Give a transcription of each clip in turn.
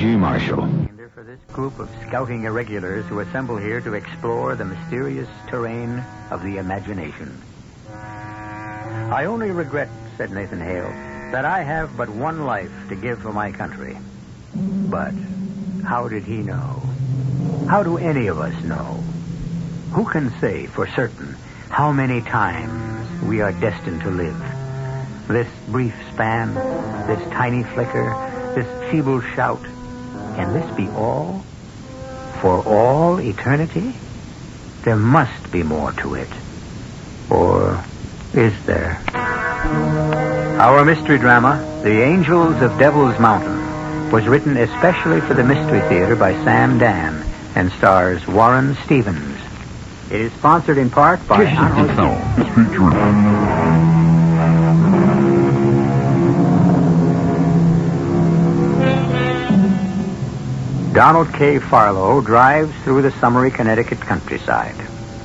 G. Marshall. For this group of scouting irregulars who assemble here to explore the mysterious terrain of the imagination. I only regret, said Nathan Hale, that I have but one life to give for my country. But how did he know? How do any of us know? Who can say for certain how many times we are destined to live? This brief span, this tiny flicker, this feeble shout, can this be all? For all eternity? There must be more to it. Or is there? Our mystery drama, The Angels of Devil's Mountain, was written especially for the Mystery Theater by Sam Dan and stars Warren Stevens. It is sponsored in part by... Donald K. Farrow drives through the summery Connecticut countryside.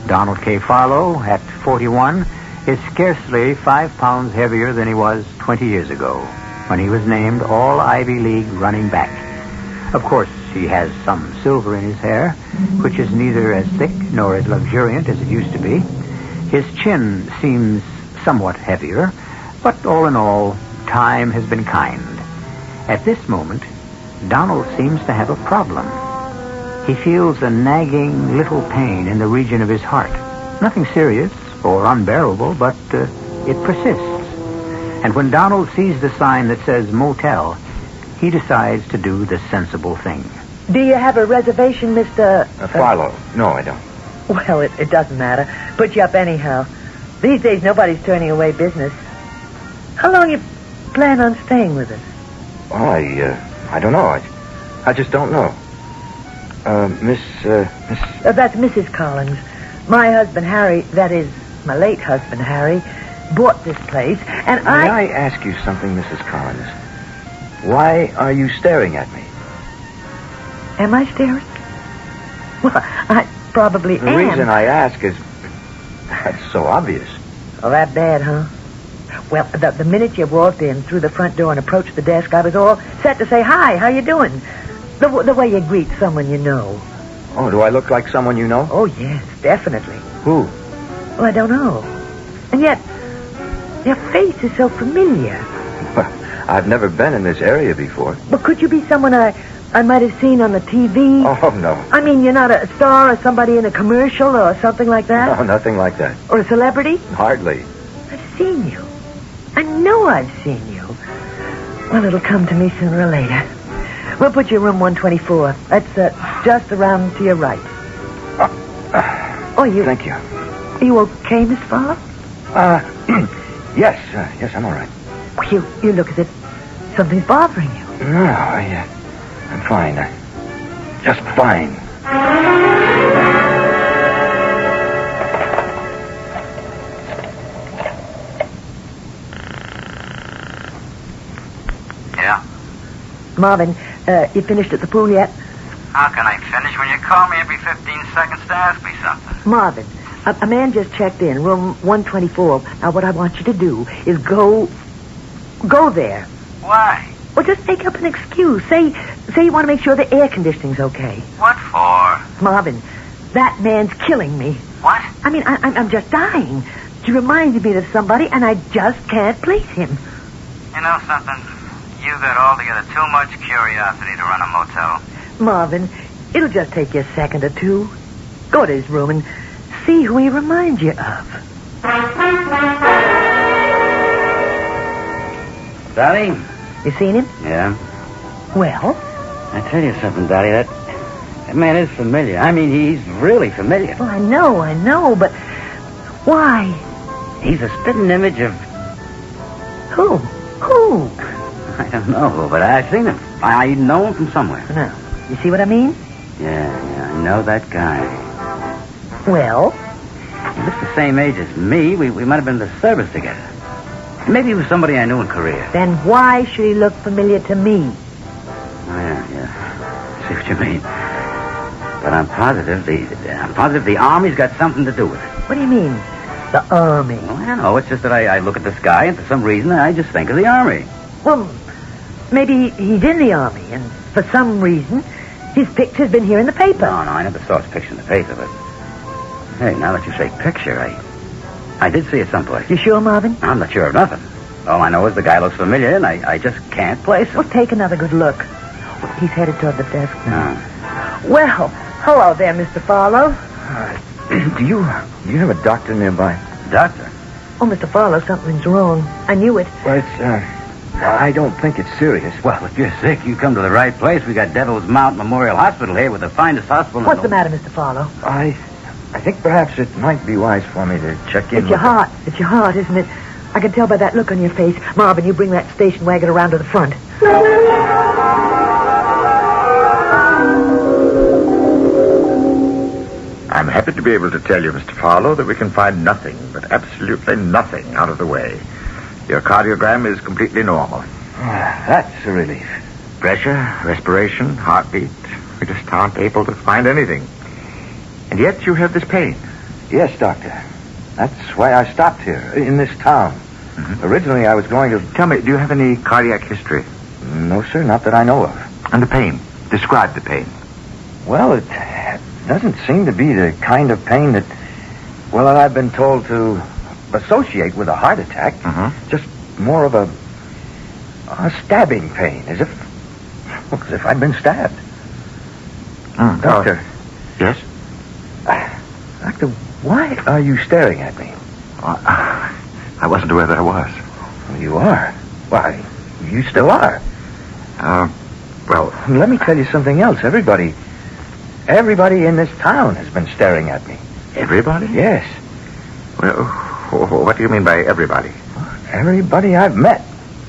Donald K. Farrow, at 41, is scarcely 5 pounds heavier than he was 20 years ago, when he was named All-Ivy League running back. Of course, he has some silver in his hair, which is neither as thick nor as luxuriant as it used to be. His chin seems somewhat heavier, but all in all, time has been kind. At this moment, Donald seems to have a problem. He feels a nagging little pain in the region of his heart. Nothing serious or unbearable, but it persists. And when Donald sees the sign that says motel, he decides to do the sensible thing. Do you have a reservation, Mr. Farlow? No, I don't. Well, it doesn't matter. Put you up anyhow. These days, nobody's turning away business. How long you plan on staying with us? Well, I don't know. I just don't know. Miss... That's Mrs. Collins. My husband, Harry, that is, my late husband, Harry, bought this place, and May I ask you something, Mrs. Collins? Why are you staring at me? Am I staring? Well, I probably am. The reason I ask is... That's so obvious. Oh, that bad, huh? Well, the minute you walked in through the front door and approached the desk, I was all set to say, hi, how you doing? The way you greet someone you know. Oh, do I look like someone you know? Oh, yes, definitely. Who? Well, I don't know. And yet, your face is so familiar. Well, I've never been in this area before. But could you be someone I might have seen on the TV? Oh, no. I mean, you're not a star or somebody in a commercial or something like that? No, nothing like that. Or a celebrity? Hardly. I've seen you. I know I've seen you. Well, it'll come to me sooner or later. We'll put you in room 124. That's just around to your right. Thank you. Are you okay, Miss Farlow? Yes, I'm all right. Well, you look as if something's bothering you. No, I'm fine. Just fine. Yeah? Marvin, you finished at the pool yet? How can I finish when you call me every 15 seconds to ask me something? Marvin, a man just checked in, room 124. Now, what I want you to do is go there. Why? Well, just make up an excuse. Say you want to make sure the air conditioning's okay. What for? Marvin, that man's killing me. What? I mean, I'm just dying. He reminded me of somebody, and I just can't place him. You know something? You got altogether too much curiosity to run a motel. Marvin, it'll just take you a second or two. Go to his room and see who he reminds you of. Dolly? You seen him? Yeah. Well? I tell you something, Dolly, that man is familiar. I mean, he's really familiar. Well, I know, but why? He's a spitting image of... Who? I don't know, but I've seen him. I know him from somewhere. Now, you see what I mean? Yeah, I know that guy. Well? He looks the same age as me. We might have been in the service together. Maybe he was somebody I knew in Korea. Then why should he look familiar to me? Oh, yeah. I see what you mean. But I'm positive the Army's got something to do with it. What do you mean, the Army? Well, I don't know. It's just that I look at this guy, and for some reason, I just think of the Army. Well, Maybe he's in the Army, and for some reason, his picture's been here in the paper. No, I never saw his picture in the paper, but... Hey, now that you say picture, I did see it someplace. You sure, Marvin? I'm not sure of nothing. All I know is the guy looks familiar, and I just can't place him. Well, take another good look. He's headed toward the desk now. Oh. Well, hello there, Mr. Farlow. Do you have a doctor nearby? Doctor? Oh, Mr. Farlow, something's wrong. I knew it. Well, I don't think it's serious. Well, if you're sick, you come to the right place. We got Devil's Mount Memorial Hospital here with the finest hospital. What's the matter, Mr. Farlow? I think perhaps it might be wise for me to check in. It's your heart. It's your heart, isn't it? I can tell by that look on your face. Marvin, you bring that station wagon around to the front. I'm happy to be able to tell you, Mr. Farlow, that we can find nothing, but absolutely nothing out of the way. Your cardiogram is completely normal. That's a relief. Pressure, respiration, heartbeat. We just aren't able to find anything. And yet you have this pain. Yes, doctor. That's why I stopped here, in this town. Mm-hmm. Originally, I was going to... Tell me, do you have any cardiac history? No, sir, not that I know of. And the pain? Describe the pain. Well, it doesn't seem to be the kind of pain that I've been told to associate with a heart attack. Mm-hmm. Just more of a stabbing pain, as if I'd been stabbed. Doctor. Yes? Doctor, why are you staring at me? I wasn't aware that I was. Well, you are. Why, you still are. Well... Let me tell you something else. Everybody in this town has been staring at me. Everybody? Yes. Well, what do you mean by everybody? Everybody I've met.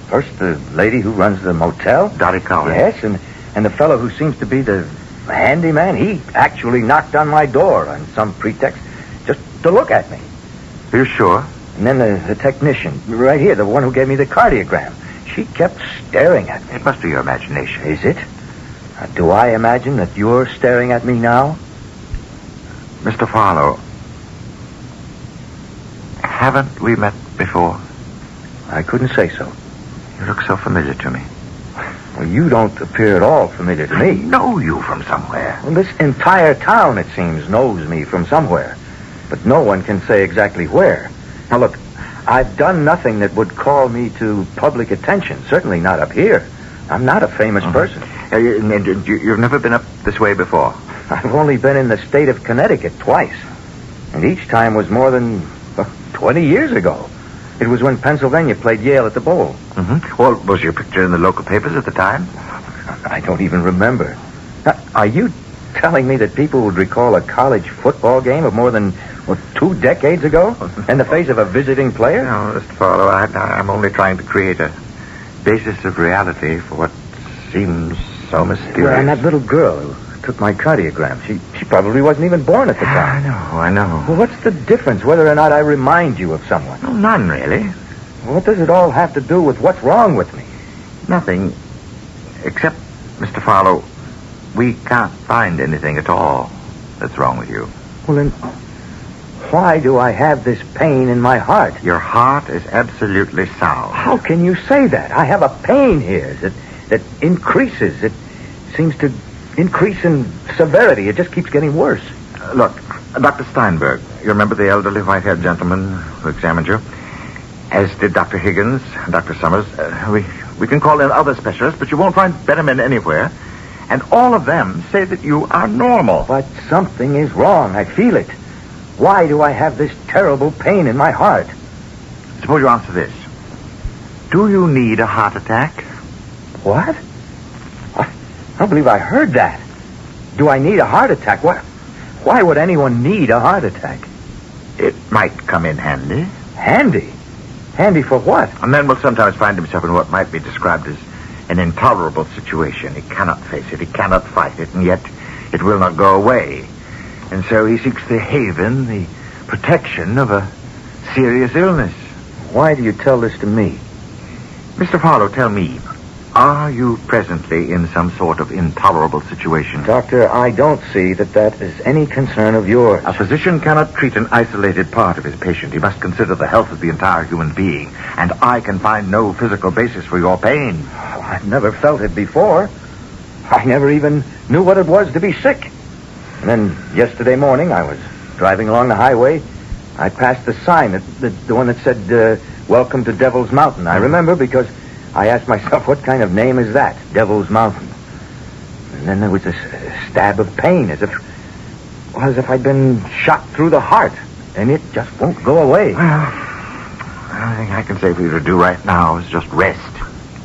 First, the lady who runs the motel. Dottie Collins. Yes, and the fellow who seems to be the handyman. He actually knocked on my door on some pretext just to look at me. Are you sure? And then the technician, right here, the one who gave me the cardiogram. She kept staring at me. It must be your imagination. Is it? Do I imagine that you're staring at me now? Mr. Farlow, haven't we met before? I couldn't say so. You look so familiar to me. Well, you don't appear at all familiar to me. I know you from somewhere. Well, this entire town, it seems, knows me from somewhere. But no one can say exactly where. Now, look, I've done nothing that would call me to public attention. Certainly not up here. I'm not a famous person. You've never been up this way before? I've only been in the state of Connecticut twice. And each time was more than 20 years ago. It was when Pennsylvania played Yale at the Bowl. Mm-hmm. Well, was your picture in the local papers at the time? I don't even remember. Now, are you telling me that people would recall a college football game of more than 2 decades ago in the face of a visiting player? No, Mr. Farlow, I'm only trying to create a basis of reality for what seems so mysterious. Well, and that little girl who took my cardiogram, she probably wasn't even born at the time. I know. Well, what's the difference whether or not I remind you of someone? No, none, really. Well, what does it all have to do with what's wrong with me? Nothing. Except, Mr. Farlow, we can't find anything at all that's wrong with you. Well, then, why do I have this pain in my heart? Your heart is absolutely sound. How can you say that? I have a pain here that increases. It seems to increase in severity. It just keeps getting worse. Look, Dr. Steinberg, you remember the elderly white-haired gentleman who examined you? As did Dr. Higgins, Dr. Summers. We can call in other specialists, but you won't find better men anywhere. And all of them say that you are normal. But something is wrong. I feel it. Why do I have this terrible pain in my heart? Suppose you answer this. Do you need a heart attack? What? I don't believe I heard that. Do I need a heart attack? Why would anyone need a heart attack? It might come in handy. Handy? Handy for what? A man will sometimes find himself in what might be described as an intolerable situation. He cannot face it. He cannot fight it. And yet it will not go away. And so he seeks the haven, the protection of a serious illness. Why do you tell this to me? Mr. Farlow, tell me, are you presently in some sort of intolerable situation? Doctor, I don't see that is any concern of yours. A physician cannot treat an isolated part of his patient. He must consider the health of the entire human being. And I can find no physical basis for your pain. I've never felt it before. I never even knew what it was to be sick. And then yesterday morning, I was driving along the highway. I passed the sign, the one that said, Welcome to Devil's Mountain. I remember because I asked myself, what kind of name is that, Devil's Mountain? And then there was this stab of pain, as if I'd been shot through the heart. And it just won't go away. Well, the only thing I can say for you to do right now is just rest.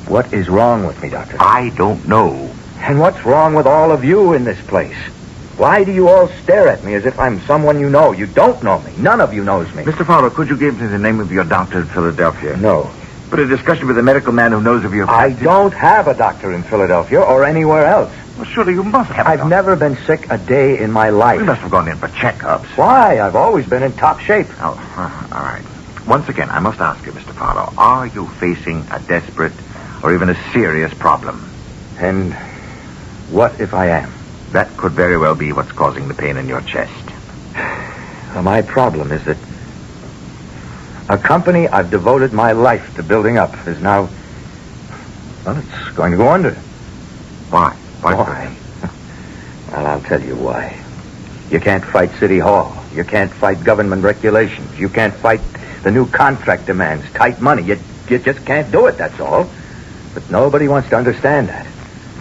What is wrong with me, Doctor? I don't know. And what's wrong with all of you in this place? Why do you all stare at me as if I'm someone you know? You don't know me. None of you knows me. Mr. Farrow, could you give me the name of your doctor in Philadelphia? No. But a discussion with a medical man who knows of your I don't have a doctor in Philadelphia or anywhere else. Well, surely you must have a I've doctor. never been sick a day in my life. You must have gone in for checkups. Why? I've always been in top shape. Oh, all right. Once again, I must ask you, Mr. Farrow, are you facing a desperate or even a serious problem? And what if I am? That could very well be what's causing the pain in your chest. Well, my problem is that a company I've devoted my life to building up is now... Well, it's going to go under. Why? Why? Well, I'll tell you why. You can't fight City Hall. You can't fight government regulations. You can't fight the new contract demands, tight money. You just can't do it, that's all. But nobody wants to understand that.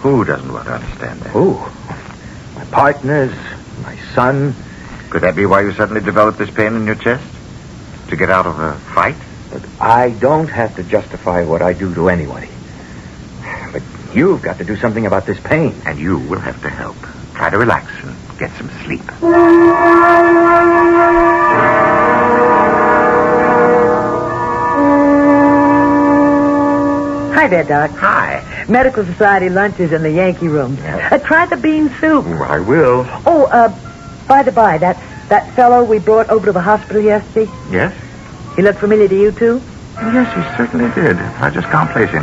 Who doesn't want to understand that? Who? My partners, my son. Could that be why you suddenly developed this pain in your chest? To get out of a fight? But I don't have to justify what I do to anybody. But you've got to do something about this pain. And you will have to help. Try to relax and get some sleep. Hi there, Doc. Hi. Medical Society lunch is in the Yankee room. Yeah. Try the bean soup. I will. Oh, by the by, that fellow we brought over to the hospital yesterday, Yes? he looked familiar to you, too? Yes, he certainly did. I just can't place him.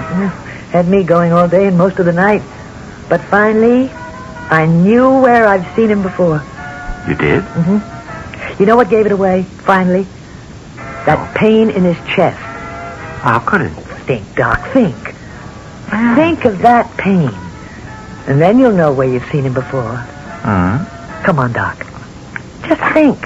Had me going all day and most of the night. But finally, I knew where I've seen him before. You did? Mm-hmm. You know what gave it away, finally? That pain in his chest. How could it? Think, Doc, think. Think of that pain. And then you'll know where you've seen him before. Come on, Doc. Just think.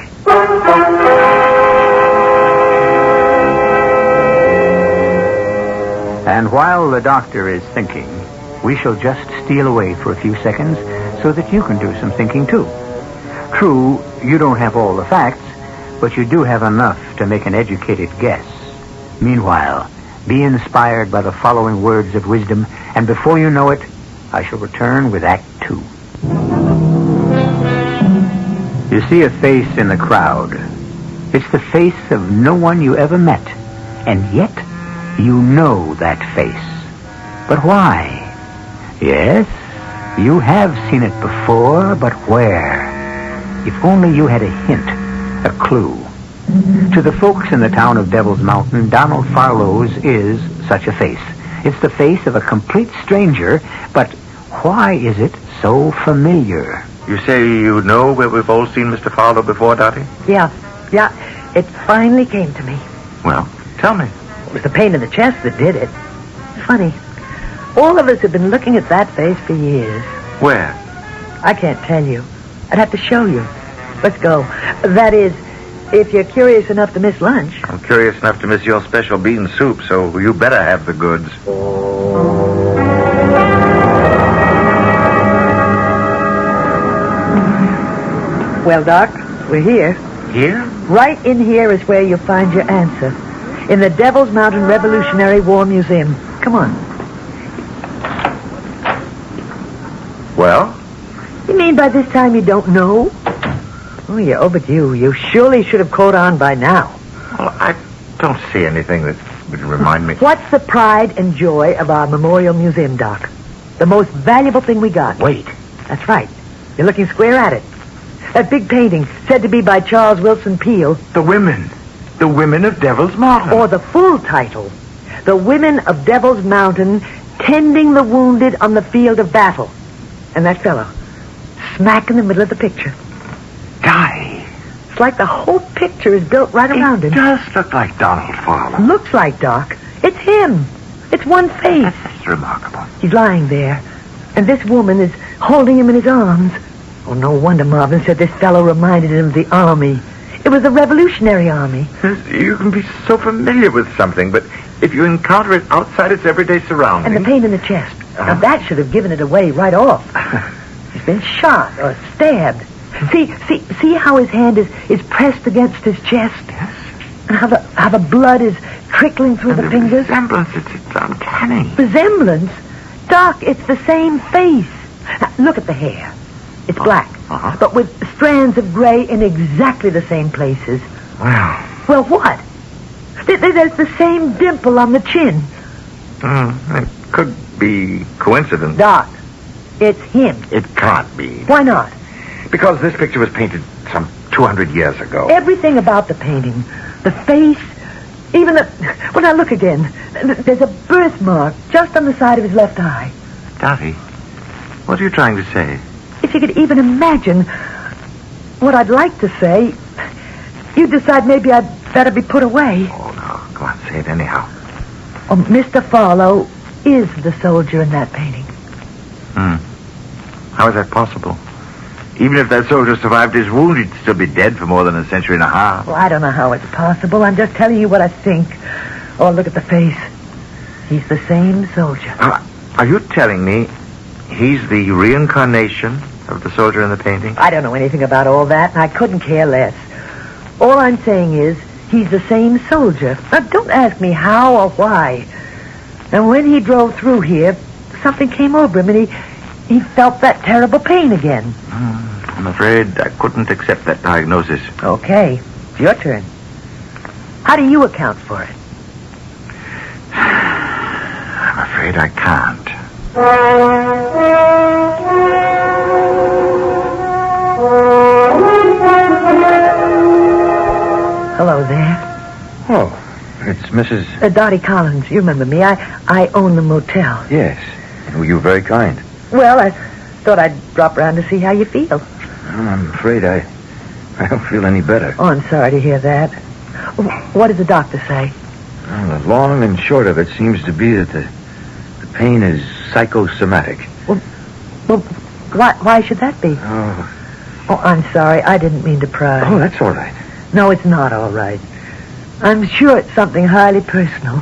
And while the doctor is thinking, we shall just steal away for a few seconds so that you can do some thinking, too. True, you don't have all the facts, but you do have enough to make an educated guess. Meanwhile, be inspired by the following words of wisdom, and before you know it, I shall return with Act 2. You see a face in the crowd. It's the face of no one you ever met, and yet you know that face. But why? Yes, you have seen it before, but where? If only you had a hint, a clue. To the folks in the town of Devil's Mountain, Donald Farrow's is such a face. It's the face of a complete stranger, but why is it so familiar? You say you know where we've all seen Mr. Farrow before, Dottie? Yeah. It finally came to me. Well, tell me. It was the pain in the chest that did it. Funny. All of us have been looking at that face for years. Where? I can't tell you. I'd have to show you. Let's go. That is, if you're curious enough to miss lunch. I'm curious enough to miss your special bean soup, so you better have the goods. Well, Doc, we're here. Here? Right in here is where you'll find your answer. In the Devil's Mountain Revolutionary War Museum. Come on. Well? You mean by this time you don't know? Oh, you're overdue. You surely should have caught on by now. Well, I don't see anything that would remind me. What's the pride and joy of our Memorial Museum, Doc? The most valuable thing we got. Wait. That's right. You're looking square at it. That big painting, said to be by Charles Wilson Peale. The women. The women of Devil's Mountain. Or the full title. The Women of Devil's Mountain Tending the Wounded on the Field of Battle. And that fellow, smack in the middle of the picture. Guy. It's like the whole picture is built right around him. It does look like Donald Farrow. Looks like, Doc. It's him. It's one face. It's remarkable. He's lying there, and this woman is holding him in his arms. Oh, no wonder Marvin said this fellow reminded him of the army. It was the Revolutionary Army. You can be so familiar with something, but if you encounter it outside its everyday surroundings... And the pain in the chest. Now, that should have given it away right off. He's been shot or stabbed. See how his hand is pressed against his chest? Yes. And how the blood is trickling through the fingers? Resemblance, it's uncanny. Resemblance? Doc, it's the same face. Now, look at the hair. It's black, but with strands of gray in exactly the same places. Well, what? There's the same dimple on the chin. It could be coincidence. Doc, it's him. It can't be. Why not? Because this picture was painted some 200 years ago. Everything about the painting, the face, even the... Well, now look again. There's a birthmark just on the side of his left eye. Dottie, what are you trying to say? If you could even imagine what I'd like to say, you'd decide maybe I'd better be put away. Oh, no. Go on, say it anyhow. Oh, Mr. Farrow is the soldier in that painting. How is that possible? Even if that soldier survived his wound, he'd still be dead for more than a century and a half. Well, I don't know how it's possible. I'm just telling you what I think. Oh, look at the face. He's the same soldier. Are you telling me he's the reincarnation of the soldier in the painting? I don't know anything about all that, and I couldn't care less. All I'm saying is he's the same soldier. Now, don't ask me how or why. And when he drove through here, something came over him, and he felt that terrible pain again. I'm afraid I couldn't accept that diagnosis. Okay, it's your turn. How do you account for it? I'm afraid I can't. Hello there. Oh, it's Mrs... Dottie Collins. You remember me. I own the motel. Yes. Oh, you're very kind. Well, I thought I'd drop around to see how you feel. Well, I'm afraid I don't feel any better. Oh, I'm sorry to hear that. What did the doctor say? Well, the long and short of it seems to be that the pain is psychosomatic. Well, why should that be? Oh, I'm sorry. I didn't mean to pry. Oh, that's all right. No, it's not all right. I'm sure it's something highly personal.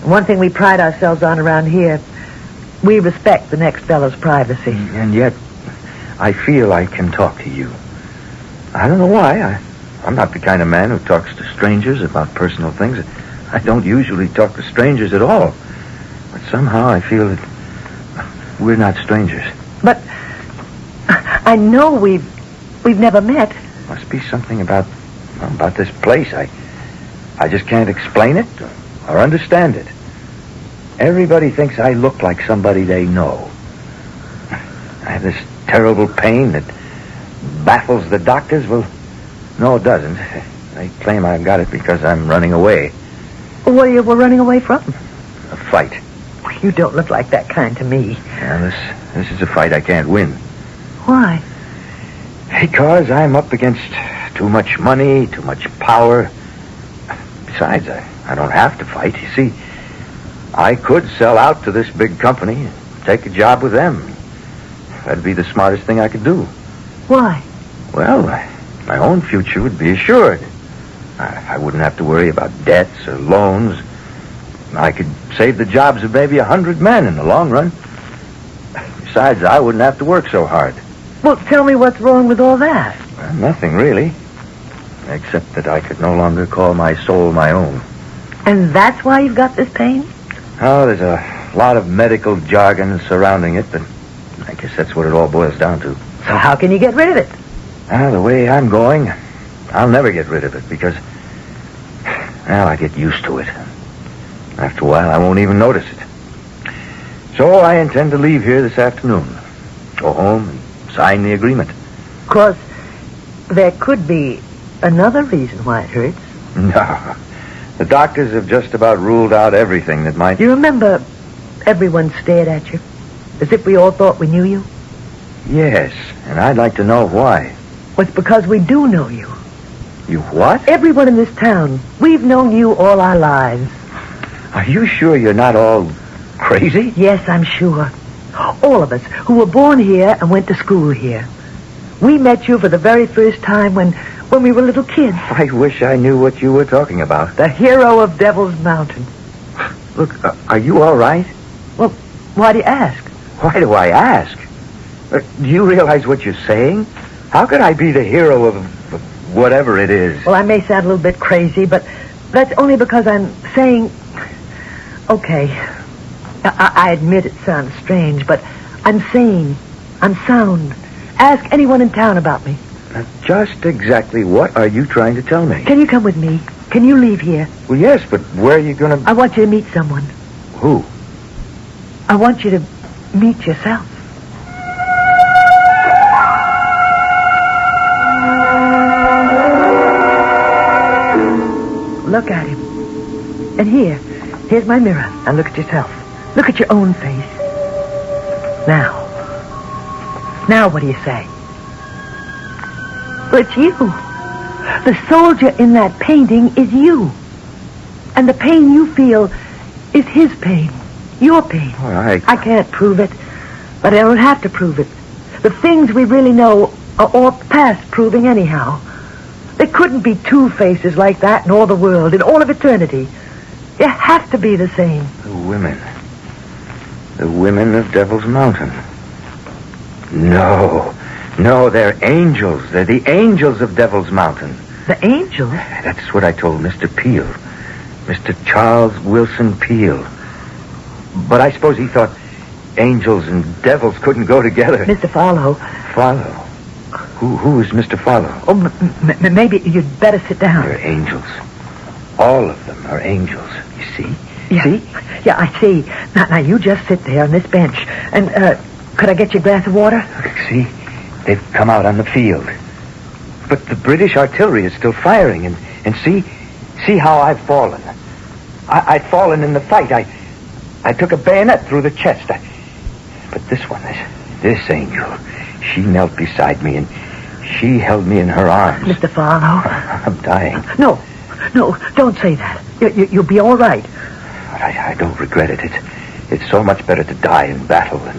One thing we pride ourselves on around here, we respect the next fellow's privacy. And yet, I feel I can talk to you. I don't know why. I'm not the kind of man who talks to strangers about personal things. I don't usually talk to strangers at all. But somehow I feel that we're not strangers. But I know we've never met. Must be something about this place. I just can't explain it or understand it. Everybody thinks I look like somebody they know. I have this terrible pain that baffles the doctors. Well, no, it doesn't. They claim I've got it because I'm running away. What are you running away from? A fight. You don't look like that kind to me. Yeah, this is a fight I can't win. Why? Because I'm up against too much money, too much power. Besides, I don't have to fight. You see, I could sell out to this big company and take a job with them. That'd be the smartest thing I could do. Why? Well, my own future would be assured. I wouldn't have to worry about debts or loans. I could save the jobs of maybe 100 men in the long run. Besides, I wouldn't have to work so hard. Well, tell me what's wrong with all that. Well, nothing really. Except that I could no longer call my soul my own. And that's why you've got this pain? Oh, there's a lot of medical jargon surrounding it, but I guess that's what it all boils down to. So how can you get rid of it? The way I'm going, I'll never get rid of it because, well, I get used to it. After a while, I won't even notice it. So I intend to leave here this afternoon. Go home and sign the agreement. Of course, there could be another reason why it hurts. No. The doctors have just about ruled out everything that might... You remember everyone stared at you? As if we all thought we knew you? Yes, and I'd like to know why. Well, it's because we do know you. You what? Everyone in this town. We've known you all our lives. Are you sure you're not all crazy? Yes, I'm sure. All of us who were born here and went to school here. We met you for the very first time when we were little kids. I wish I knew what you were talking about. The hero of Devil's Mountain. Look, are you all right? Well, why do you ask? Why do I ask? Do you realize what you're saying? How could I be the hero of whatever it is? Well, I may sound a little bit crazy, but that's only because I'm saying... Okay, I admit it sounds strange, but I'm sane. I'm sound. Ask anyone in town about me. Just exactly what are you trying to tell me? Can you come with me? Can you leave here? Well, yes, but where are you going to... I want you to meet someone. Who? I want you to meet yourself. Look at him. And here's my mirror. Now look at yourself. Look at your own face. Now what do you say? Well, it's you. The soldier in that painting is you. And the pain you feel is his pain. Your pain. All right. I can't prove it, but I don't have to prove it. The things we really know are all past proving anyhow. There couldn't be two faces like that in all the world, in all of eternity. You have to be the same. The women of Devil's Mountain. No, they're angels. They're the angels of Devil's Mountain. The angels? That's what I told Mr. Peel. Mr. Charles Wilson Peel. But I suppose he thought angels and devils couldn't go together. Mr. Farrow. Farrow? Who is Mr. Farrow? Oh, maybe you'd better sit down. They're angels. All of them are angels. You see? Yeah. See? Yeah, I see. Now, you just sit there on this bench. And, could I get you a glass of water? See? They've come out on the field. But the British artillery is still firing. And see how I've fallen. I've fallen in the fight. I took a bayonet through the chest. But this one, this angel, she knelt beside me and she held me in her arms. Mr. Farrow. I'm dying. No, don't say that. You'll be all right. But I don't regret it. It's so much better to die in battle than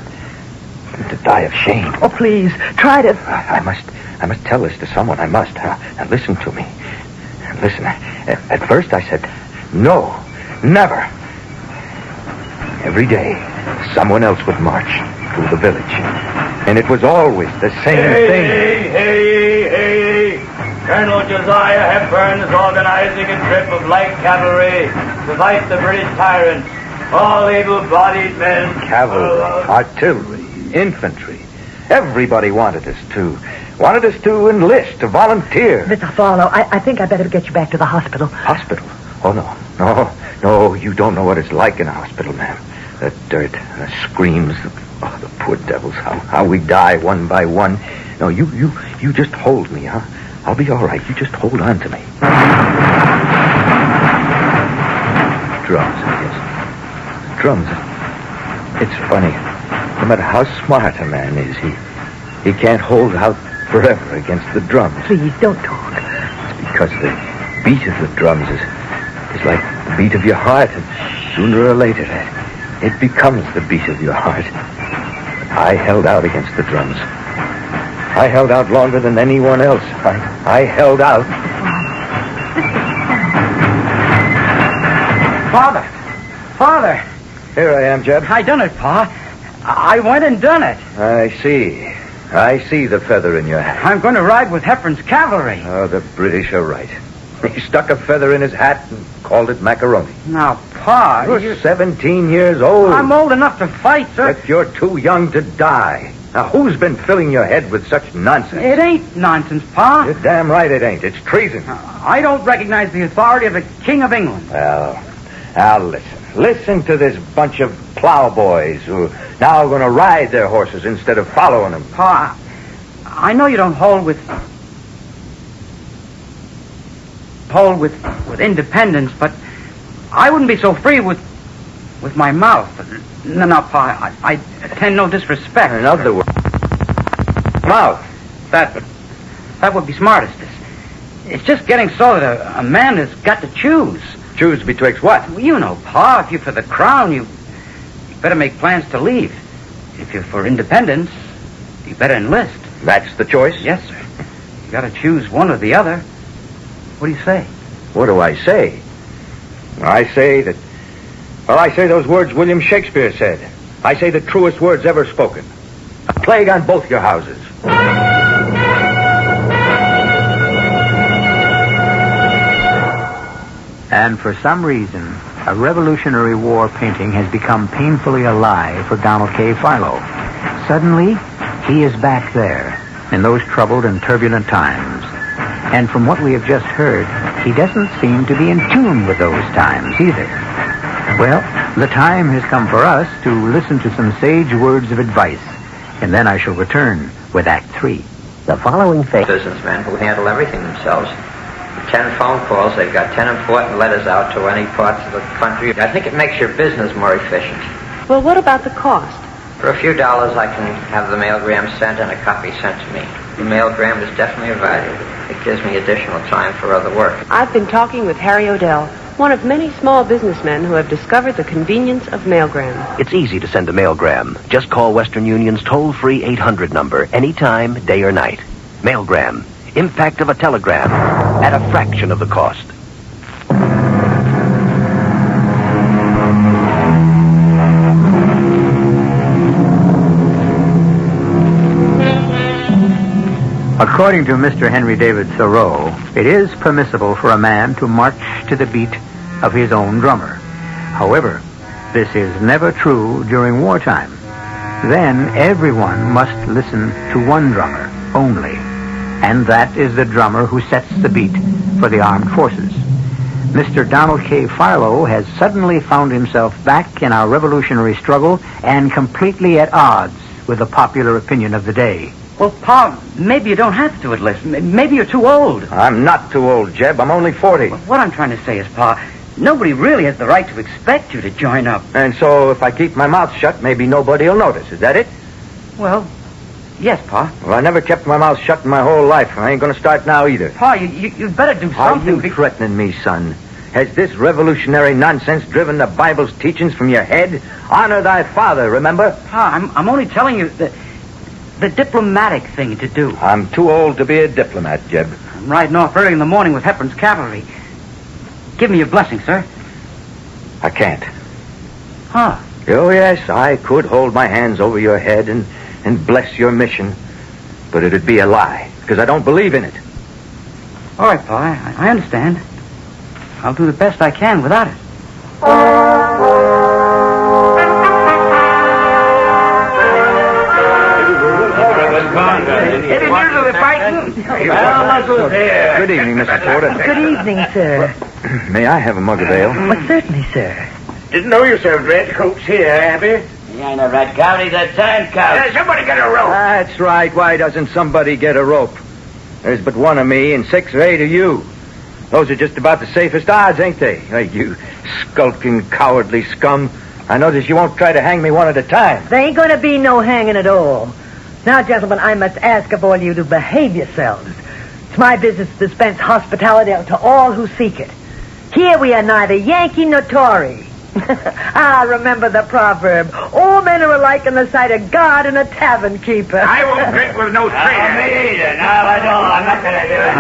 to die of shame. Oh, please, try to... I must tell this to someone. I must. Now listen to me. Listen. At first I said, no, never. Every day, someone else would march through the village. And it was always the same thing. Hey. Colonel Josiah Hepburn is organizing a trip of light cavalry to fight the British tyrants. All able-bodied men. Cavalry, artillery, infantry. Everybody wanted us to enlist, to volunteer. Mr. Farrow, I think I better get you back to the hospital. Hospital? Oh, no, you don't know what it's like in a hospital, ma'am. The dirt, the screams, the poor devils, how we die one by one. No, you just hold me, huh? I'll be all right. You just hold on to me. Drums, yes. Drums. It's funny. No matter how smart a man is, he can't hold out forever against the drums. Please, don't talk. It's because the beat of the drums is like the beat of your heart, and sooner or later it becomes the beat of your heart. I held out against the drums. I held out longer than anyone else. I held out. Father. Here I am, Jeb. I done it, Pa. I went and done it. I see the feather in your hat. I'm going to ride with Hepburn's cavalry. Oh, the British are right. He stuck a feather in his hat and called it macaroni. Now, Pa, You're 17 years old. I'm old enough to fight, sir. But you're too young to die. Now, who's been filling your head with such nonsense? It ain't nonsense, Pa. You're damn right it ain't. It's treason. I don't recognize the authority of the King of England. Well, now listen. Listen to this bunch of plowboys who are now going to ride their horses instead of following them. Pa, I know you don't hold with independence, but I wouldn't be so free with my mouth. No, Pa, I intend no disrespect. In other words, mouth. That would be smartest. It's just getting so that a man has got to choose. choose betwixt what? Well, you know, Pa, if you're for the crown, you better make plans to leave. If you're for independence, you better enlist. That's the choice? Yes, sir. You gotta choose one or the other. What do you say? What do I say? I say those words William Shakespeare said. I say the truest words ever spoken. A plague on both your houses. And for some reason, a Revolutionary War painting has become painfully alive for Donald K. Farrow. Suddenly, he is back there in those troubled and turbulent times. And from what we have just heard, he doesn't seem to be in tune with those times either. Well, the time has come for us to listen to some sage words of advice. And then I shall return with Act 3. The following thing... Businessmen who handle everything themselves. 10 phone calls, they've got 10 important letters out to any parts of the country. I think it makes your business more efficient. Well, what about the cost? For a few dollars, I can have the mailgram sent and a copy sent to me. The mailgram is definitely a value. It gives me additional time for other work. I've been talking with Harry Odell, one of many small businessmen who have discovered the convenience of mailgram. It's easy to send a mailgram. Just call Western Union's toll-free 800 number anytime, day or night. Mailgram. Impact of a telegram at a fraction of the cost. According to Mr. Henry David Thoreau, it is permissible for a man to march to the beat of his own drummer. However, this is never true during wartime. Then everyone must listen to one drummer only, and that is the drummer who sets the beat for the armed forces. Mr. Donald K. Farrow has suddenly found himself back in our revolutionary struggle and completely at odds with the popular opinion of the day. Well, Pa, maybe you don't have to enlist. Maybe you're too old. I'm not too old, Jeb. I'm only 40. Well, what I'm trying to say is, Pa, nobody really has the right to expect you to join up. And so if I keep my mouth shut, maybe nobody will notice. Is that it? Well, yes, Pa. Well, I never kept my mouth shut in my whole life. I ain't going to start now either. Pa, you'd better do Are something. you threatening me, son? Has this revolutionary nonsense driven the Bible's teachings from your head? Honor thy father, remember? Pa, I'm only telling you the diplomatic thing to do. I'm too old to be a diplomat, Jeb. I'm riding off early in the morning with Hepburn's cavalry. Give me your blessing, sir. I can't. Huh. Oh, yes, I could hold my hands over your head and bless your mission. But it'd be a lie, because I don't believe in it. All right, Pa, I understand. I'll do the best I can without it. Any news of the fighting? Well, look who's here. Good evening, Mrs. Porter. Good evening, sir. May I have a mug of ale? Well, certainly, sir. Didn't know you served red coats here, Abby. He ain't a red coat, he's a tan coat. Somebody get a rope. That's right. Why doesn't somebody get a rope? There's but one of me and 6 or 8 of you. Those are just about the safest odds, ain't they? Hey, you skulking, cowardly scum. I notice you won't try to hang me one at a time. There ain't going to be no hanging at all. Now, gentlemen, I must ask of all you to behave yourselves. It's my business to dispense hospitality to all who seek it. Here we are neither Yankee nor Tory. Remember the proverb, all men are alike in the sight of God and a tavern keeper. I won't drink with no traitor. Me either. No, I don't. I'm not going to do it.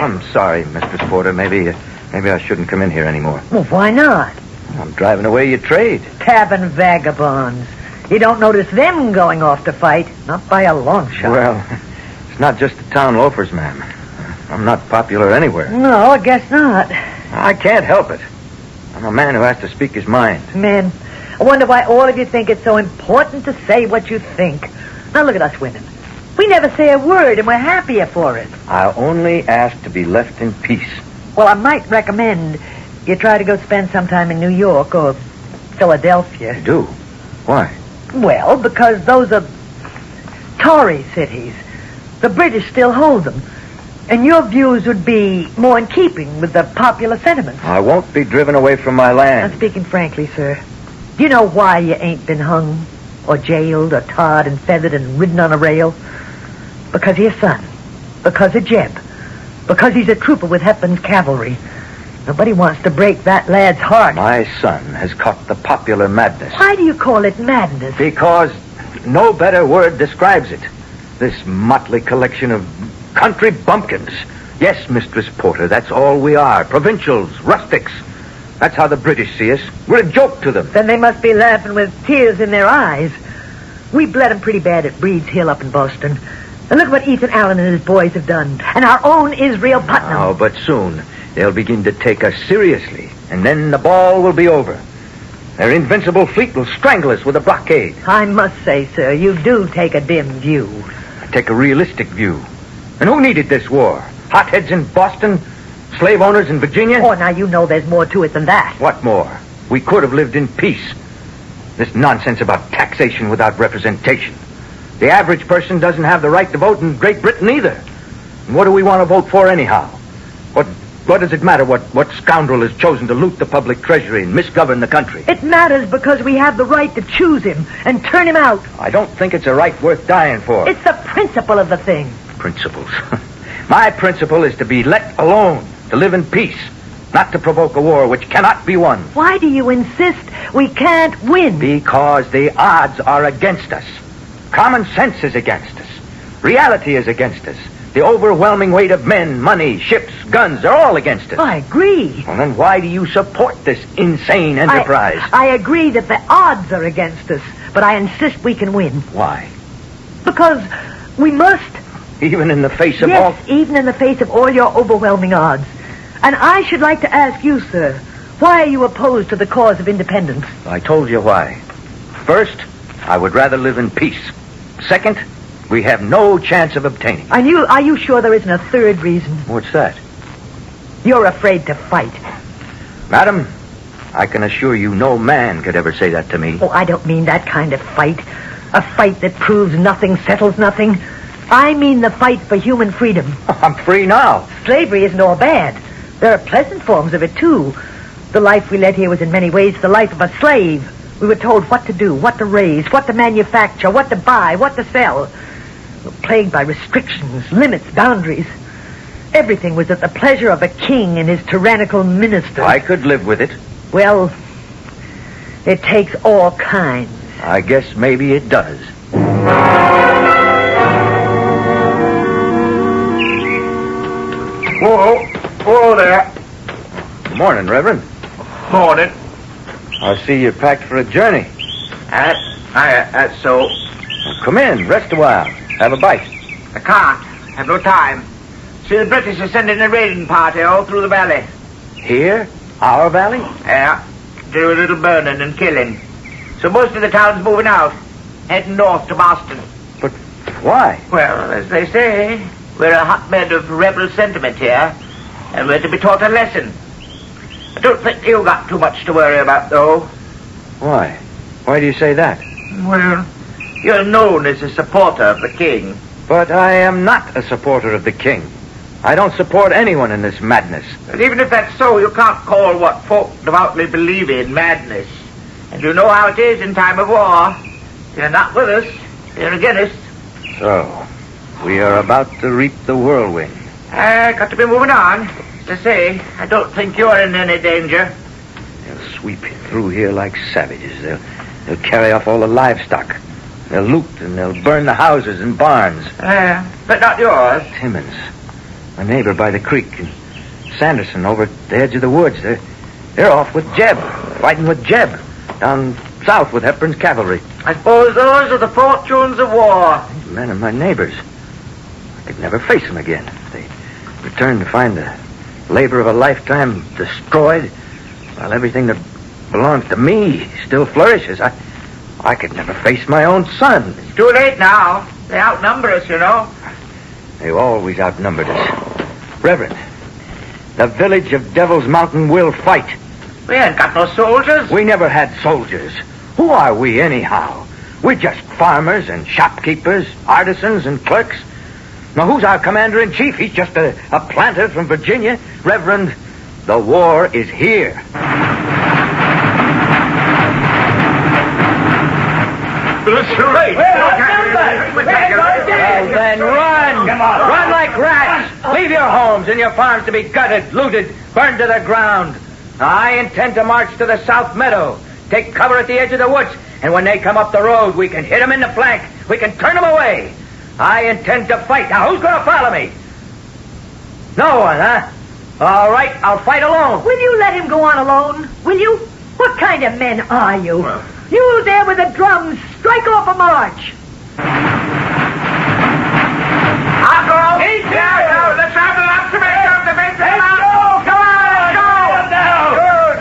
I'm sorry, Mr. Porter. Maybe I shouldn't come in here anymore. Well, why not? I'm driving away your trade. Tavern vagabonds. You don't notice them going off to fight, not by a long shot. Well, it's not just the town loafers, ma'am. I'm not popular anywhere. No, I guess not. I can't help it. I'm a man who has to speak his mind. Man, I wonder why all of you think it's so important to say what you think. Now look at us women. We never say a word, and we're happier for it. I only ask to be left in peace. Well, I might recommend you try to go spend some time in New York or Philadelphia. You do? Why? Well, because those are Tory cities. The British still hold them. And your views would be more in keeping with the popular sentiment. I won't be driven away from my land. Now, speaking frankly, sir, do you know why you ain't been hung or jailed or tarred and feathered and ridden on a rail? Because of your son. Because of Jeb. Because he's a trooper with Hepburn's cavalry. Nobody wants to break that lad's heart. My son has caught the popular madness. Why do you call it madness? Because no better word describes it. This motley collection of country bumpkins. Yes, Mistress Porter, that's all we are. Provincials, rustics. That's how the British see us. We're a joke to them. Then they must be laughing with tears in their eyes. We bled them pretty bad at Breed's Hill up in Boston. And look what Ethan Allen and his boys have done. And our own Israel Putnam. Oh, but soon they'll begin to take us seriously. And then the ball will be over. Their invincible fleet will strangle us with a blockade. I must say, sir, you do take a dim view. I take a realistic view. And who needed this war? Hotheads in Boston? Slave owners in Virginia? Oh, now you know there's more to it than that. What more? We could have lived in peace. This nonsense about taxation without representation. The average person doesn't have the right to vote in Great Britain either. And what do we want to vote for anyhow? What does it matter what scoundrel has chosen to loot the public treasury and misgovern the country? It matters because we have the right to choose him and turn him out. I don't think it's a right worth dying for. It's the principle of the thing. Principles. My principle is to be let alone, to live in peace, not to provoke a war which cannot be won. Why do you insist we can't win? Because the odds are against us. Common sense is against us. Reality is against us. The overwhelming weight of men, money, ships, guns are all against us. I agree. Well, then why do you support this insane enterprise? I agree that the odds are against us, but I insist we can win. Why? Because we must. Even in the face of all... Yes, even in the face of all your overwhelming odds. And I should like to ask you, sir, why are you opposed to the cause of independence? I told you why. First, I would rather live in peace. Second, we have no chance of obtaining. Are you sure there isn't a third reason? What's that? You're afraid to fight. Madam, I can assure you no man could ever say that to me. Oh, I don't mean that kind of fight. A fight that proves nothing, settles nothing. I mean the fight for human freedom. I'm free now. Slavery isn't all bad. There are pleasant forms of it, too. The life we led here was in many ways the life of a slave. We were told what to do, what to raise, what to manufacture, what to buy, what to sell. We were plagued by restrictions, limits, boundaries. Everything was at the pleasure of a king and his tyrannical ministers. I could live with it. Well, it takes all kinds. I guess maybe it does. Whoa there. Good morning, Reverend. Morning. I see you're packed for a journey. That's so. Well, come in, rest a while. Have a bite. I can't. Have no time. See, the British are sending a raiding party all through the valley. Here? Our valley? Yeah. Do a little burning and killing. So most of the town's moving out, heading north to Boston. But why? Well, as they say, we're a hotbed of rebel sentiment here, and we're to be taught a lesson. I don't think you got too much to worry about, though. Why? Why do you say that? Well, you're known as a supporter of the king. But I am not a supporter of the king. I don't support anyone in this madness. But even if that's so, you can't call what folk devoutly believe in madness. And you know how it is in time of war. You're not with us. You're against us. So, we are about to reap the whirlwind. Got to be moving on. As I say, I don't think you're in any danger. They'll sweep through here like savages. They'll carry off all the livestock. They'll loot and they'll burn the houses and barns. But not yours. Timmons, my neighbor by the creek, and Sanderson over at the edge of the woods. They're off with Jeb, fighting with Jeb, down south with Hepburn's cavalry. I suppose those are the fortunes of war. These men are my neighbors. I could never face them again. If they return to find the labor of a lifetime destroyed, while everything that belongs to me still flourishes, I could never face my own son. It's too late now. They outnumber us, you know. They've always outnumbered us. Reverend, the village of Devil's Mountain will fight. We ain't got no soldiers. We never had soldiers. Who are we, anyhow? We're just farmers and shopkeepers, artisans and clerks. Now, who's our commander-in-chief? He's just a planter from Virginia. Reverend, the war is here. Straight. Well, then run. Come on. Run like rats. Leave your homes and your farms to be gutted, looted, burned to the ground. I intend to march to the South Meadow, take cover at the edge of the woods, and when they come up the road, we can hit them in the flank. We can turn them away. I intend to fight. Now, who's going to follow me? No one, huh? All right, I'll fight alone. Will you let him go on alone? Will you? What kind of men are you? You there with the drums. Strike off a march. I'll go. Yeah, let's have the last of it. The big thing. Let's go. Come on, let's go. Now. Good.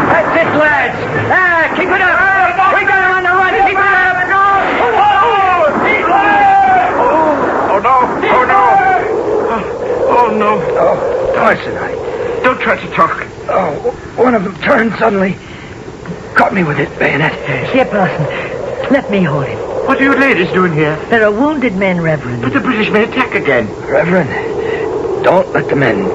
That's it, lads. Keep it up. We got him on the run. Keep it up. Oh, no. Oh, Parson, Don't try to talk. Oh, one of them turned suddenly. Caught me with his bayonet. Here, Parson. Let me hold him. What are you ladies doing here? There are wounded men, Reverend. But the British may attack again. Reverend, don't let the men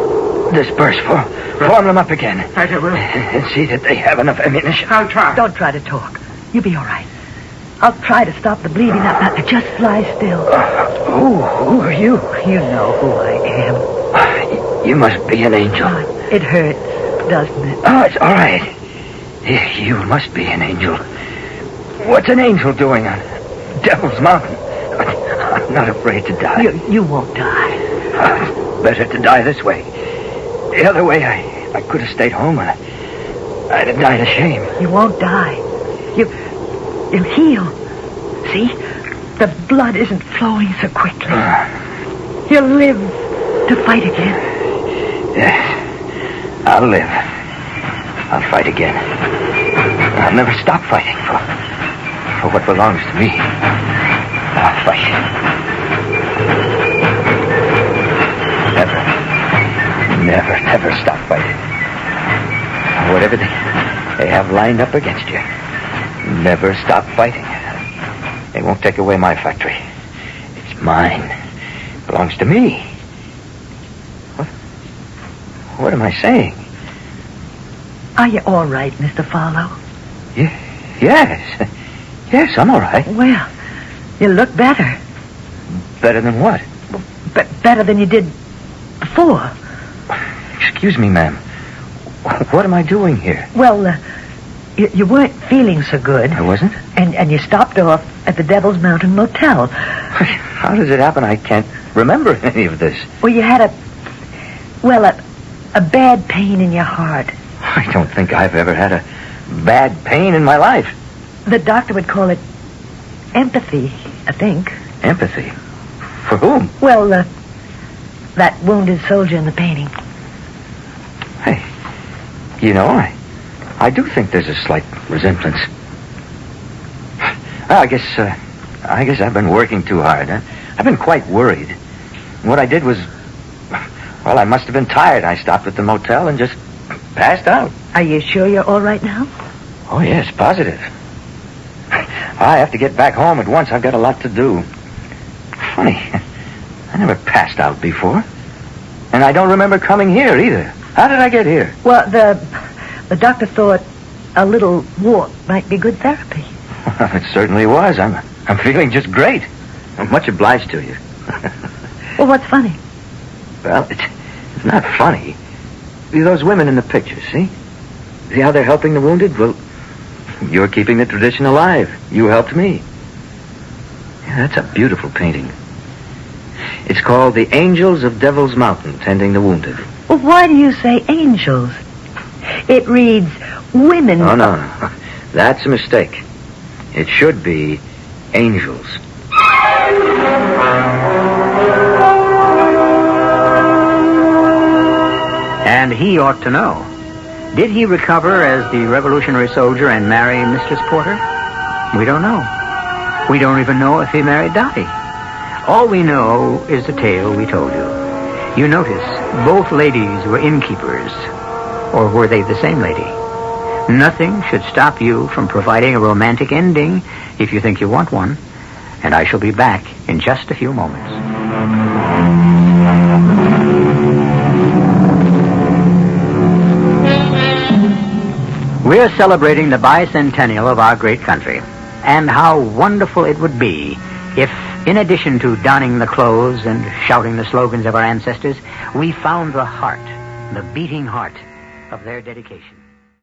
disperse. Form them up again. Right, I will. And see that they have enough ammunition. I'll try. Don't try to talk. You'll be all right. I'll try to stop the bleeding. Now, just lie still. Who are you? You know who I am. You must be an angel. It hurts, doesn't it? Oh, it's all right. You must be an angel. What's an angel doing on Devil's Mountain? I'm not afraid to die. You won't die. Better to die this way. The other way, I could have stayed home and I'd have died of shame. You won't die. You'll heal. See? The blood isn't flowing so quickly. You'll live to fight again. Yes. I'll live. I'll fight again. I'll never stop fighting for what belongs to me. I'll fight. Never stop fighting. Whatever they have lined up against you, never stop fighting. They won't take away my factory. It's mine. It belongs to me. What am I saying? Are you all right, Mr. Farrow? Yes. Yes, I'm all right. Well, you look better. Better than what? Better than you did before. Excuse me, ma'am. What am I doing here? Well, you weren't feeling so good. I wasn't? And you stopped off at the Devil's Mountain Motel. How does it happen? I can't remember any of this. Well, you had a bad pain in your heart. I don't think I've ever had a bad pain in my life. The doctor would call it empathy, I think. Empathy? For whom? Well, that wounded soldier in the painting. Hey, I do think there's a slight resemblance. I guess I've been working too hard. I've been quite worried. What I did was, I must have been tired. I stopped at the motel and just passed out. Are you sure you're all right now? Oh, yes, positive. I have to get back home at once. I've got a lot to do. Funny, I never passed out before. And I don't remember coming here either. How did I get here? Well, the doctor thought a little walk might be good therapy. Well, it certainly was. I'm feeling just great. I'm much obliged to you. Well, what's funny? Well, it's not funny. Those women in the picture, see? See how they're helping the wounded? Well, you're keeping the tradition alive. You helped me. Yeah, that's a beautiful painting. It's called The Angels of Devil's Mountain, Tending the Wounded. Well, why do you say angels? It reads women. Oh, no. That's a mistake. It should be angels. And he ought to know. Did he recover as the Revolutionary soldier and marry Mistress Porter? We don't know. We don't even know if he married Dottie. All we know is the tale we told you. You notice, both ladies were innkeepers. Or were they the same lady? Nothing should stop you from providing a romantic ending if you think you want one. And I shall be back in just a few moments. We're celebrating the bicentennial of our great country, and how wonderful it would be if, in addition to donning the clothes and shouting the slogans of our ancestors, we found the heart, the beating heart of their dedication.